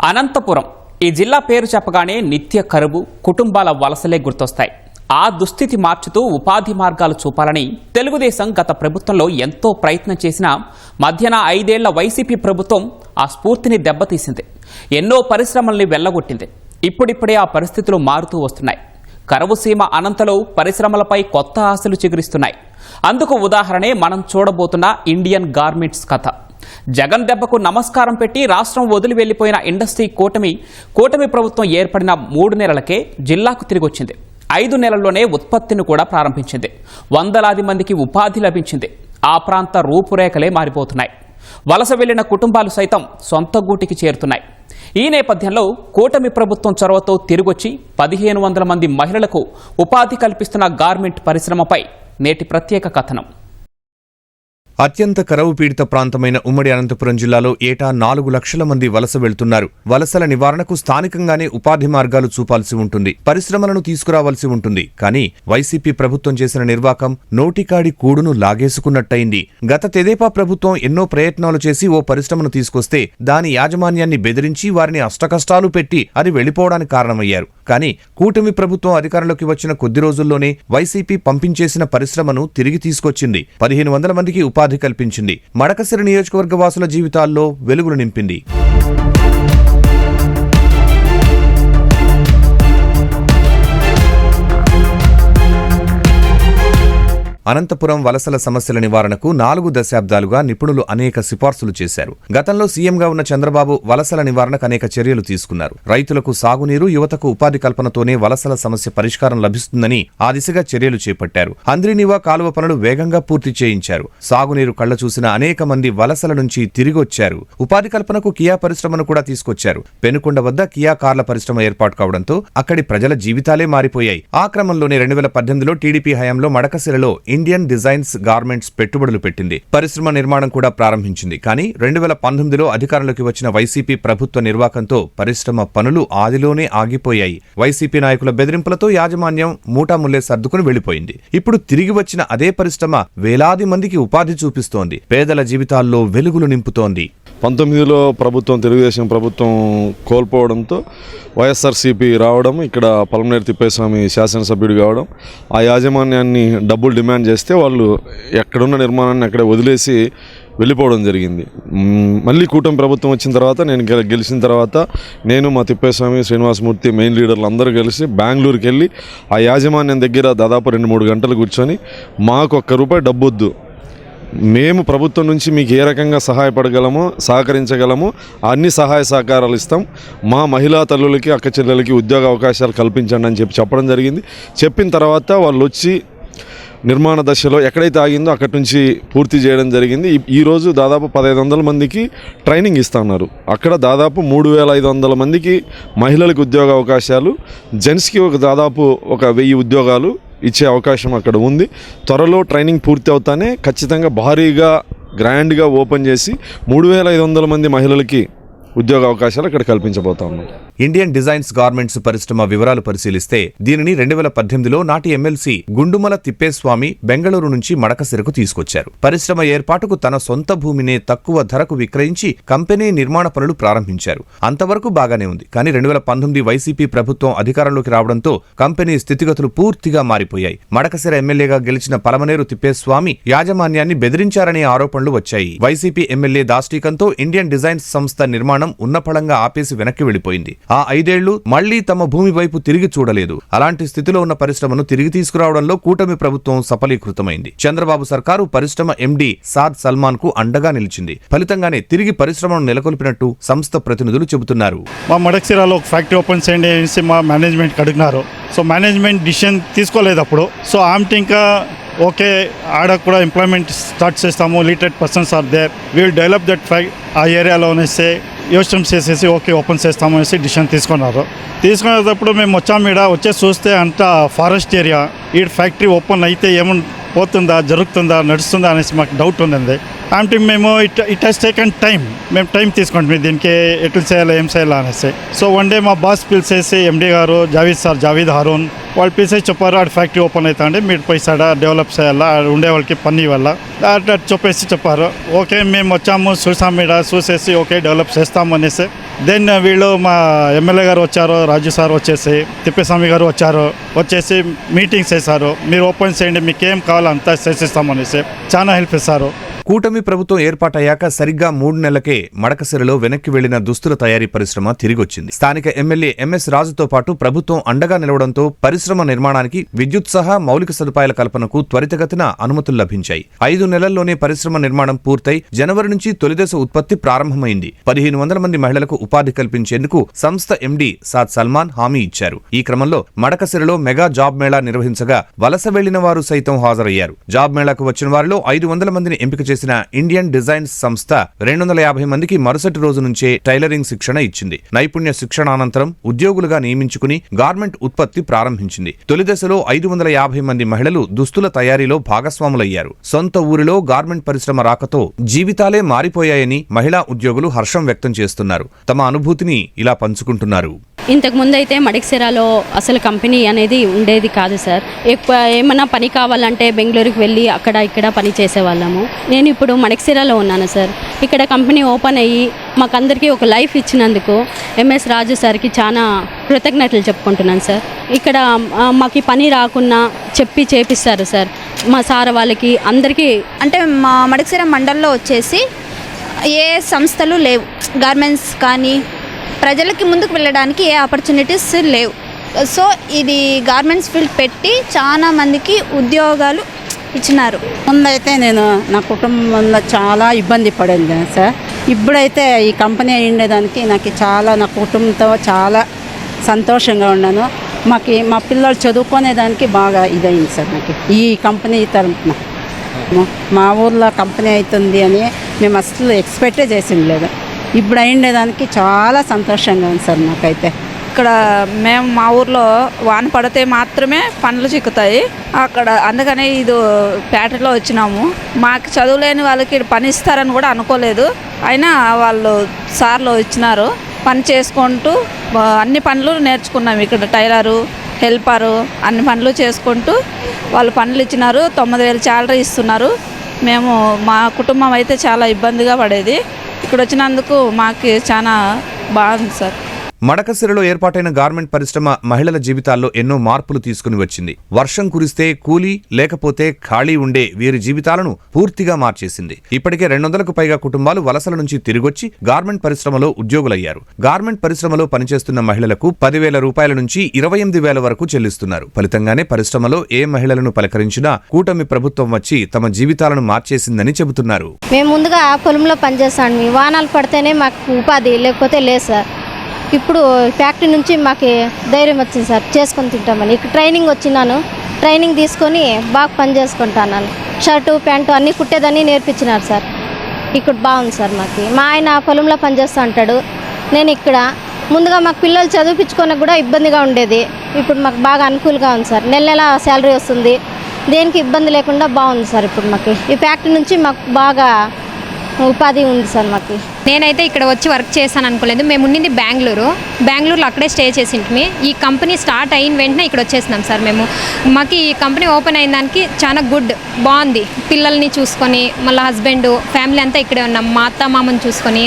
అనంతపురం ఈ జిల్లా పేరు చెప్పగానే నిత్య కరువు, కుటుంబాల వలసలే గుర్తొస్తాయి. ఆ దుస్థితి మార్చుతూ ఉపాధి మార్గాలు చూపాలని తెలుగుదేశం గత ప్రభుత్వంలో ఎంతో ప్రయత్నం చేసినా మధ్యన 5 ఏళ్ల వైసీపీ ప్రభుత్వం ఆ స్ఫూర్తిని దెబ్బతీసింది. ఎన్నో పరిశ్రమల్ని వెళ్లగొట్టింది. ఇప్పుడిప్పుడే ఆ పరిస్థితులు మారుతూ వస్తున్నాయి. కరువు సీమ అనంతలో పరిశ్రమలపై కొత్త ఆశలు చిగురిస్తున్నాయి. అందుకు ఉదాహరణే మనం చూడబోతున్న ఇండియన్ గార్మెంట్స్ కథ. జగన్ దెబ్బకు నమస్కారం పెట్టి రాష్ట్రం వదిలి వెళ్లిపోయిన ఇండస్ట్రీ కూటమి ప్రభుత్వం ఏర్పడిన 3 నెలలకే జిల్లాకు తిరిగొచ్చింది. 5 నెలల్లోనే ఉత్పత్తిని కూడా ప్రారంభించింది. వందలాది మందికి ఉపాధి లభించింది. ఆ ప్రాంత రూపురేఖలే మారిపోతున్నాయి. వలస వెళ్లిన కుటుంబాలు సైతం సొంత గూటికి చేరుతున్నాయి. ఈ నేపథ్యంలో కూటమి ప్రభుత్వం చొరవతో తిరిగొచ్చి 1500 మంది మహిళలకు ఉపాధి కల్పిస్తున్న గార్మెంట్ పరిశ్రమపై నేటి ప్రత్యేక కథనం. అత్యంత కరువు పీడిత ప్రాంతమైన ఉమ్మడి అనంతపురం జిల్లాలో ఏటా 4 లక్షల మంది వలస వెళ్తున్నారు. వలసల నివారణకు స్థానికంగానే ఉపాధి మార్గాలు చూపాల్సి ఉంటుంది. పరిశ్రమలను తీసుకురావాల్సి ఉంటుంది. కానీ వైసీపీ ప్రభుత్వం చేసిన నిర్వాకం నోటికాడి కూడును లాగేసుకున్నట్టయింది. గత తెదేపా ప్రభుత్వం ఎన్నో ప్రయత్నాలు చేసి ఓ పరిశ్రమను తీసుకొస్తే దాని యాజమాన్యాన్ని బెదిరించి వారిని అష్టకష్టాలు పెట్టి అది వెళ్లిపోవడానికి కారణమయ్యారు. కానీ కూటమి ప్రభుత్వం అధికారంలోకి వచ్చిన కొద్ది రోజుల్లోనే వైసీపీ పంపించేసిన పరిశ్రమను తిరిగి తీసుకొచ్చింది. 1500 మందికి ఉపాధి కల్పించింది. మడకశిర నియోజకవర్గ వాసుల జీవితాల్లో వెలుగులు నింపింది. అనంతపురం వలసల సమస్యల నివారణకు 4 దశాబ్దాలుగా నిపుణులు అనేక సిఫార్సులు చేశారు. గతంలో సీఎంగా ఉన్న చంద్రబాబు వలసల నివారణకు అనేక చర్యలు తీసుకున్నారు. రైతులకు సాగునీరు, యువతకు ఉపాధి కల్పనతోనే వలసల సమస్య పరిష్కారం లభిస్తుందని ఆ దిశగా చర్యలు చేపట్టారు. హంద్రీనివా కాలువ పనులు వేగంగా పూర్తి చేయించారు. సాగునీరు కళ్ల చూసిన అనేక మంది వలసల నుంచి తిరిగొచ్చారు. ఉపాధి కల్పనకు కియా పరిశ్రమను కూడా తీసుకొచ్చారు. పెనుకొండ వద్ద కియా కార్ల పరిశ్రమ ఏర్పాటు కావడంతో అక్కడి ప్రజల జీవితాలే మారిపోయాయి. ఆ క్రమంలోనే 2018లో టీడీపీ హయాంలో మడకశిరలో ఇండియన్ డిజైన్స్ గార్మెంట్స్ పెట్టుబడులు పెట్టింది. పరిశ్రమ నిర్మాణం కూడా ప్రారంభించింది. కానీ 2019లో అధికారంలోకి వచ్చిన వైసీపీ ప్రభుత్వ నిర్వాకంతో పరిశ్రమ పనులు ఆదిలోనే ఆగిపోయాయి. వైసీపీ నాయకుల బెదిరింపులతో యాజమాన్యం మూటాముల్లే సర్దుకుని వెళ్లిపోయింది. ఇప్పుడు తిరిగి వచ్చిన అదే పరిశ్రమ వేలాది మందికి ఉపాధి చూపిస్తోంది. పేదల జీవితాల్లో వెలుగులు నింపుతోంది. 19లో ప్రభుత్వం, తెలుగుదేశం ప్రభుత్వం కోల్పోవడంతో వైఎస్ఆర్సీపీ రావడం, ఇక్కడ పలమనేరు తిప్పేస్వామి శాసనసభ్యుడు కావడం, ఆ యాజమాన్యాన్ని డబ్బులు డిమాండ్ చేస్తే వాళ్ళు ఎక్కడున్న నిర్మాణాన్ని అక్కడ వదిలేసి వెళ్ళిపోవడం జరిగింది. మళ్ళీ కూటమి ప్రభుత్వం వచ్చిన తర్వాత, నేను గెలిచిన తర్వాత నేను మా తిప్పేస్వామి, శ్రీనివాసమూర్తి మెయిన్ లీడర్లు అందరూ కలిసి బెంగళూరుకి వెళ్ళి ఆ యాజమాన్యం దగ్గర దాదాపు 2-3 గంటలు కూర్చొని మాకు ₹1 డబ్బొద్దు, మేము ప్రభుత్వం నుంచి మీకు ఏ రకంగా సహాయపడగలమో, సహకరించగలమో అన్ని సహాయ సహకారాలు ఇస్తాం, మా మహిళా తల్లులకి, అక్క చెల్లెలకి ఉద్యోగ అవకాశాలు కల్పించండి అని చెప్పడం జరిగింది. చెప్పిన తర్వాత వాళ్ళు వచ్చి నిర్మాణ దశలో ఎక్కడైతే ఆగిందో అక్కడి నుంచి పూర్తి చేయడం జరిగింది. ఈరోజు దాదాపు 1500 మందికి ట్రైనింగ్ ఇస్తున్నారు. అక్కడ దాదాపు 3500 మందికి మహిళలకు ఉద్యోగ అవకాశాలు, జెంట్స్కి దాదాపు 1000 ఉద్యోగాలు ఇచ్చే అవకాశం అక్కడ ఉంది. త్వరలో ట్రైనింగ్ పూర్తి అవుతానే ఖచ్చితంగా భారీగా గ్రాండ్గా ఓపెన్ చేసి 3500 మంది మహిళలకి ఉద్యోగ అవకాశాలు అక్కడ కల్పించబోతా ఉన్నాం. ఇండియన్ డిజైన్స్ గార్మెంట్స్ పరిశ్రమ వివరాలు పరిశీలిస్తే దీనిని 2018లో నాటి ఎమ్మెల్సీ గుండుమల తిప్పేస్వామి బెంగళూరు నుంచి మడకశిరకు తీసుకొచ్చారు. పరిశ్రమ ఏర్పాటుకు తన సొంత భూమినే తక్కువ ధరకు విక్రయించి కంపెనీ నిర్మాణ పనులు ప్రారంభించారు. అంతవరకు బాగానే ఉంది. కానీ 2019 వైసీపీ ప్రభుత్వం అధికారంలోకి రావడంతో కంపెనీ స్థితిగతులు పూర్తిగా మారిపోయాయి. మడకశిర ఎమ్మెల్యేగా గెలిచిన పలమనేరు తిప్పేస్వామి యాజమాన్యాన్ని బెదిరించారనే ఆరోపణలు వచ్చాయి. వైసీపీ ఎమ్మెల్యే దాష్టీకంతో ఇండియన్ డిజైన్స్ సంస్థ నిర్మాణం ఉన్నపళంగా ఆపేసి వెనక్కి వెళ్లిపోయింది. ఆ 5 ఏళ్లు మళ్లీ తమ భూమి వైపు తిరిగి చూడలేదు. అలాంటి స్థితిలో ఉన్న పరిశ్రమను తిరిగి తీసుకురావడంలో కూటమి ప్రభుత్వం సఫలీకృతమైంది. చంద్రబాబు సర్కారు పరిశ్రమ ఎండీ సాద్ సల్మాన్ కు అండగా నిలిచింది. ఫలితంగానే తిరిగి పరిశ్రమను నెలకొల్పినట్టు సంస్థ ప్రతినిధులు చెబుతున్నారు. మా మడకశిరలో ఫ్యాక్టరీ ఓపెన్ చేయండి అనేసి మా మేనేజ్మెంట్ అడిగినారు. సో మేనేజ్మెంట్ డిసిషన్ తీసుకోలేదు అప్పుడు. సో ఆమె ఇంకా ఓకే, ఆడ కూడా ఎంప్లాయ్మెంట్ స్టార్ట్ చేస్తాము, literate persons are there, will develop that ఆ ఏరియాలో అనేసి యోచన చేసేసి ఓకే ఓపెన్ చేస్తాము అనేసి డిసిషన్ తీసుకునేటప్పుడు మేము వచ్చాము. ఈడ వచ్చేసి చూస్తే అంతా ఫారెస్ట్ ఏరియా. ఈ ఫ్యాక్టరీ ఓపెన్ అయితే ఏమన్నా పోతుందా, జరుగుతుందా, నడుస్తుందా అనేసి మాకు డౌట్ ఉందండి. అంటే మేము ఇట్ హెస్ టేకన్ మేము టైం తీసుకుంటాం దీనికి ఎట్లా చేయాలి, ఏం చేయాలి అనేసి. సో వన్ డే మా బాస్ పిలిచేసి ఎండీ గారు, జావీద్ హారూన్, వాళ్ళు పిలిచి చెప్పారు ఆడ ఫ్యాక్టరీ ఓపెన్ అవుతాండి మీరు పోయి సార్ డెవలప్ చేయాలా ఆడ ఉండే వాళ్ళకి పని వల్ల అట్లా చెప్పారు. ఓకే మేము వచ్చాము చూసాము ఇక్కడ చూసేసి ఓకే డెవలప్ చేస్తాము అనేసి దెన్ వీళ్ళు మా ఎమ్మెల్యే గారు వచ్చారు, రాజు సార్ వచ్చేసి తిప్పేస్వామి గారు వచ్చేసి మీటింగ్స్ చేశారు. మీరు ఓపెన్ చేయండి మీకు ఏం కావాలో అంతా చేసిస్తామనేసి చాలా హెల్ప్ చేశారు. కూటమి ప్రభుత్వం ఏర్పాటయ్యాక సరిగ్గా 3 నెలలకే మడకసిరలో వెనక్కి వెళ్లిన దుస్తుల తయారీ పరిశ్రమ తిరిగొచ్చింది. స్థానిక ఎమ్మెల్యే ఎంఎస్ రాజుతో పాటు ప్రభుత్వం అండగా నిలవడంతో పరిశ్రమ నిర్మాణానికి విద్యుత్ సహా మౌలిక సదుపాయాల కల్పనకు త్వరితగతిన అనుమతులు లభించాయి. 5 నెలల్లోనే పరిశ్రమ నిర్మాణం పూర్తయి జనవరి నుంచి తొలిదశ ఉత్పత్తి ప్రారంభమైంది. 1500 మంది మహిళలకు ఉపాధి కల్పించేందుకు సంస్థ ఎండీ సాద్ సల్మాన్ హామీ ఇచ్చారు. ఈ క్రమంలో మడకసిరలో మెగా జాబ్ మేళా నిర్వహించగా వలస వెళ్లిన వారు సైతం హాజరయ్యారు. జాబ్ మేళాకు వచ్చిన వారిలో 500 మందిని ఎంపిక చేసిన ఇండియన్ డిజైన్స్ సంస్థ 250 మందికి మరుసటి రోజు నుంచే టైలరింగ్ శిక్షణ ఇచ్చింది. నైపుణ్య శిక్షణ అనంతరం ఉద్యోగులుగా నియమించుకుని గార్మెంట్ ఉత్పత్తి ప్రారంభించింది. తొలి దశలో 550 మంది మహిళలు దుస్తుల తయారీలో భాగస్వాములయ్యారు. సొంత ఊరిలో గార్మెంట్ పరిశ్రమ రాకతో జీవితాలే మారిపోయాయని మహిళా ఉద్యోగులు హర్షం వ్యక్తం చేస్తున్నారు. తమ అనుభూతిని ఇలా పంచుకుంటున్నారు. ఇంతకు ముందు అయితే మడిక్సిరాలో అసలు కంపెనీ అనేది ఉండేది కాదు సార్. ఎక్కువ ఏమన్నా పని కావాలంటే బెంగళూరుకి వెళ్ళి అక్కడ ఇక్కడ పని చేసేవాళ్ళము. నేను ఇప్పుడు మడిక్సిరాలో ఉన్నాను సార్. ఇక్కడ కంపెనీ ఓపెన్ అయ్యి మాకందరికీ ఒక లైఫ్ ఇచ్చినందుకు ఎంఎస్ రాజు సార్కి చాలా కృతజ్ఞతలు చెప్పుకుంటున్నాను సార్. ఇక్కడ మాకు పని రాకున్నా చెప్పి చేపిస్తారు సార్ మా సార్ వాళ్ళకి అందరికీ. అంటే మా మడిక్సిరా మండల్లో వచ్చేసి ఏ సంస్థలు లేవు, గార్మెంట్స్ కానీ ప్రజలకి ముందుకు వెళ్ళడానికి ఏ ఆపర్చునిటీస్ లేవు. సో ఇది గార్మెంట్స్ ఫీల్డ్ పెట్టి చాలా మందికి ఉద్యోగాలు ఇచ్చినారు. ముందైతే నేను నా కుటుంబంలో చాలా ఇబ్బంది పడింది సార్. ఇప్పుడైతే ఈ కంపెనీ ఉండేదానికి నాకు చాలా నా కుటుంబంతో చాలా సంతోషంగా ఉన్నాను. మా పిల్లలు చదువుకునేదానికి బాగా ఇదైంది సార్. నాకు ఈ కంపెనీ తరపున మా ఊర్లో కంపెనీ అవుతుంది అని మేము అసలు ఎక్స్పెక్టే చేసింది లేదు. ఇప్పుడు అయిండేదానికి చాలా సంతోషంగా ఉంది సార్ నాకైతే. ఇక్కడ మేము మా ఊర్లో వాన పడితే మాత్రమే పనులు చిక్కుతాయి అక్కడ, అందుకనే ఇది పేటలో వచ్చినాము. మాకు చదువులేని వాళ్ళకి పని ఇస్తారని కూడా అనుకోలేదు. అయినా వాళ్ళు సార్లు ఇచ్చినారు, పని చేసుకుంటూ అన్ని పనులు నేర్చుకున్నాము. ఇక్కడ టైలరు, హెల్పరు అన్ని పనులు చేసుకుంటూ వాళ్ళు పనులు ఇచ్చినారు. 9,000 శాలరీ ఇస్తున్నారు. మేము మా కుటుంబం అయితే చాలా ఇబ్బందిగా పడేది. ఇక్కడ వచ్చినందుకు మాకు చాలా బాగుంది సార్. మడకసిరలో ఏర్పాటైన గార్మెంట్ పరిశ్రమ మహిళల జీవితాల్లో ఎన్నో మార్పులు తీసుకుని వచ్చింది. వర్షం కురిస్తే కూలీ లేకపోతే ఖాళీ ఉండే వీరి జీవితాలను పూర్తిగా మార్చేసింది. ఇప్పటికే 200కు పైగా కుటుంబాలు వలసల నుంచి తిరిగొచ్చి గార్మెంట్ పరిశ్రమలో ఉద్యోగులయ్యారు. గార్మెంట్ పరిశ్రమలో పనిచేస్తున్న మహిళలకు 10,000 రూపాయల నుంచి 28,000 వరకు చెల్లిస్తున్నారు. ఫలితంగానే పరిశ్రమలో ఏ మహిళలను పలకరించినా కూటమి ప్రభుత్వం వచ్చి తమ జీవితాలను మార్చేసిందని చెబుతున్నారు. మేము ముందుగా పొలంలో పనిచేస్తాం. వానాలు పడితేనే మాకు ఉపాధి, లేకపోతే లేదు సార్. ఇప్పుడు ఫ్యాక్టరీ నుంచి మాకు ధైర్యం వచ్చింది సార్, చేసుకొని తింటామని. ఇక్కడ ట్రైనింగ్ వచ్చినాను, ట్రైనింగ్ తీసుకొని బాగా పని చేసుకుంటాను. షర్టు ప్యాంటు అన్నీ కుట్టేదాన్ని నేర్పించినారు సార్. ఇక్కడ బాగుంది సార్. మాకు మా ఆయన పొలంలో పనిచేస్తూ ఉంటాడు, నేను ఇక్కడ. ముందుగా మాకు పిల్లలు చదివించుకోవడానికి కూడా ఇబ్బందిగా ఉండేది. ఇప్పుడు మాకు బాగా అనుకూలంగా ఉంది సార్. నెల నెల శాలరీ వస్తుంది, దేనికి ఇబ్బంది లేకుండా బాగుంది సార్. ఇప్పుడు మాకు ఈ ఫ్యాక్టరీ నుంచి మాకు బాగా ఉపాధి ఉంది సార్. మాకు నేనైతే ఇక్కడ వచ్చి వర్క్ చేశాను అనుకోలేదు. మేము ఉండింది బెంగళూరులో అక్కడే స్టే చేసింటిమి. ఈ కంపెనీ స్టార్ట్ అయిన వెంటనే ఇక్కడ వచ్చేసినాం సార్. మాకు ఈ కంపెనీ ఓపెన్ అయిన దానికి చాలా బాగుంది. పిల్లల్ని చూసుకొని మళ్ళీ హస్బెండ్ ఫ్యామిలీ అంతా ఇక్కడే ఉన్నాం. మా అత్త మామని చూసుకొని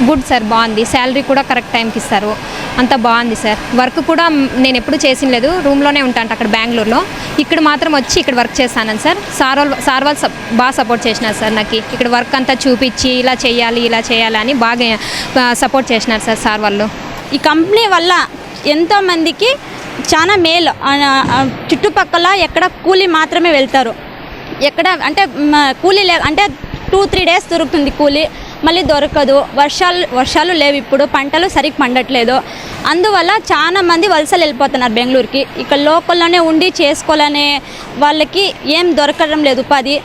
గుడ్ సార్, బాగుంది. శాలరీ కూడా కరెక్ట్ టైంకి ఇస్తారు, అంతా బాగుంది సార్. వర్క్ కూడా నేను ఎప్పుడు చేసిన లేదు, రూమ్లోనే ఉంటాను అక్కడ బెంగళూరులో. ఇక్కడ మాత్రం వచ్చి ఇక్కడ వర్క్ చేశాను సార్. సార్ వాళ్ళు బాగా సపోర్ట్ చేసినారు సార్. నాకు ఇక్కడ వర్క్ అంతా చూపించి ఇలా చేయాలి అని బాగా సపోర్ట్ చేసినారు సార్ వాళ్ళు. ఈ కంపెనీ వల్ల ఎంతోమందికి చాలా మేలు. చుట్టుపక్కల ఎక్కడ కూలీ మాత్రమే వెళ్తారు, ఎక్కడ అంటే కూలీ అంటే 2-3 డేస్ దొరుకుతుంది కూలీ, మళ్ళీ దొరకదు. వర్షాలు లేవు, ఇప్పుడు పంటలు సరిగ్గా పండట్లేదు. అందువల్ల చాలా మంది వలసలు వెళ్ళిపోతున్నారు బెంగళూరుకి. ఇక్కడ లోకల్లోనే ఉండి చేసుకోవాలనే వాళ్ళకి ఏం దొరకడం లేదు ఉపాధి.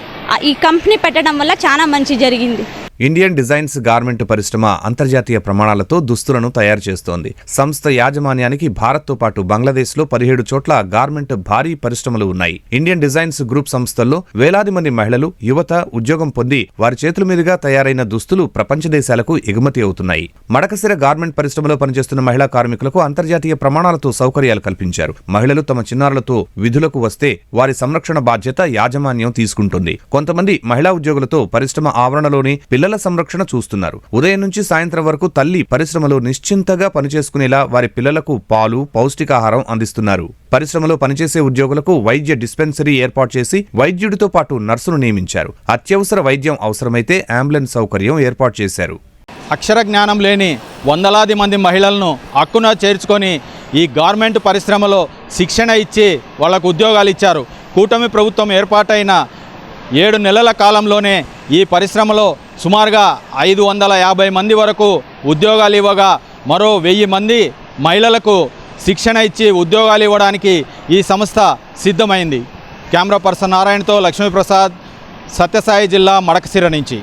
ఈ కంపెనీ పెట్టడం వల్ల చాలా మంచి జరిగింది. ఇండియన్ డిజైన్స్ గార్మెంట్ పరిశ్రమ అంతర్జాతీయ ప్రమాణాలతో దుస్తులను తయారు చేస్తోంది. సంస్థ యాజమాన్యానికి భారత్తో పాటు బంగ్లాదేశ్లో 17 చోట్ల గార్మెంట్ భారీ పరిశ్రమలు ఉన్నాయి. ఇండియన్ డిజైన్స్ గ్రూప్ సంస్థల్లో వేలాది మంది మహిళలు, యువత ఉద్యోగం పొంది వారి చేతుల మీదుగా తయారైన దుస్తులు ప్రపంచ దేశాలకు ఎగుమతి అవుతున్నాయి. మడకశిర గార్మెంట్ పరిశ్రమలో పనిచేస్తున్న మహిళా కార్మికులకు అంతర్జాతీయ ప్రమాణాలతో సౌకర్యాలు కల్పించారు. మహిళలు తమ చిన్నారులతో విధులకు వస్తే వారి సంరక్షణ బాధ్యత యాజమాన్యం తీసుకుంటుంది. కొంతమంది మహిళా ఉద్యోగులతో పరిశ్రమ ఆవరణలోనే పిల్లల సంరక్షణ చూస్తున్నారు. ఉదయం నుంచి సాయంత్రం వరకు తల్లి పరిశ్రమలో నిశ్చింతగా పనిచేసుకునేలా వారి పిల్లలకు పాలు, పౌష్టికాహారం అందిస్తున్నారు. పరిశ్రమలో పనిచేసే ఉద్యోగులకు వైద్య డిస్పెన్సరీ ఏర్పాటు చేసి వైద్యుడితో పాటు నర్సును నియమించారు. అత్యవసర వైద్యం అవసరమైతే అంబులెన్స్ సౌకర్యం ఏర్పాటు చేశారు. అక్షర జ్ఞానం లేని వందలాది మంది మహిళలను హక్కున చేర్చుకొని ఈ గార్మెంట్ పరిశ్రమలో శిక్షణ ఇచ్చి వాళ్లకు ఉద్యోగాలు ఇచ్చారు. కూటమి ప్రభుత్వం ఏర్పాటైన 7 నెలల కాలంలోనే ఈ పరిశ్రమలో సుమారుగా 550 మంది వరకు ఉద్యోగాలు ఇవ్వగా మరో 1000 మంది మహిళలకు శిక్షణ ఇచ్చి ఉద్యోగాలు ఇవ్వడానికి ఈ సంస్థ సిద్ధమైంది. కెమెరా పర్సన్ నారాయణతో లక్ష్మీప్రసాద్, సత్యసాయి జిల్లా, మడకశిర నుంచి.